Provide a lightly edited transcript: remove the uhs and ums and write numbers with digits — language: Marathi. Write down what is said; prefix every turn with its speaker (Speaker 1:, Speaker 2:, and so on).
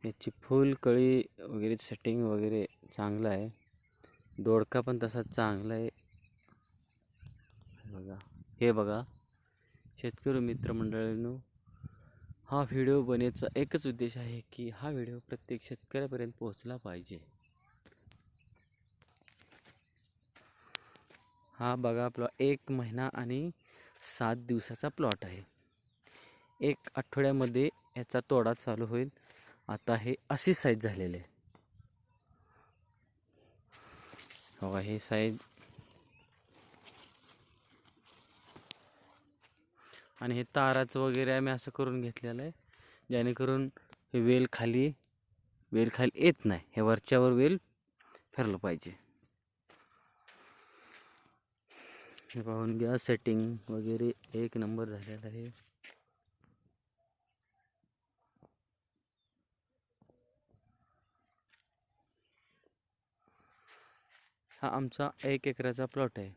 Speaker 1: याची फुल कळी वगैरे सेटिंग वगैरे चांगलं आहे. दोडका पण तसा चांगला आहे. बघा, हे बघा शेतकरी मित्रमंडळींनो, हा व्हिडिओ बनवायचा एकच उद्देश आहे की हा व्हिडिओ प्रत्येक शेतकऱ्यापर्यंत पोहोचला पाहिजे. हा बघा आपला 1 महिना आणि 7 दिवसाचा प्लॉट आहे. 1 आठवड्यामध्ये याचा तोडा चालू होईल. आता हे अशी साईज झालेली आहे. बघा हे साईज, आणि हे ताराचं वगैरे आम्ही असं करून घेतलेलं आहे जेणेकरून हे वेल खाली येत नाही. हे वरच्यावर वेल फिरलं पाहिजे. हे पाहून घ्या, सेटिंग वगैरे 1 नंबर झालेला आहे. हा आमचा 1 एकराचा प्लॉट आहे.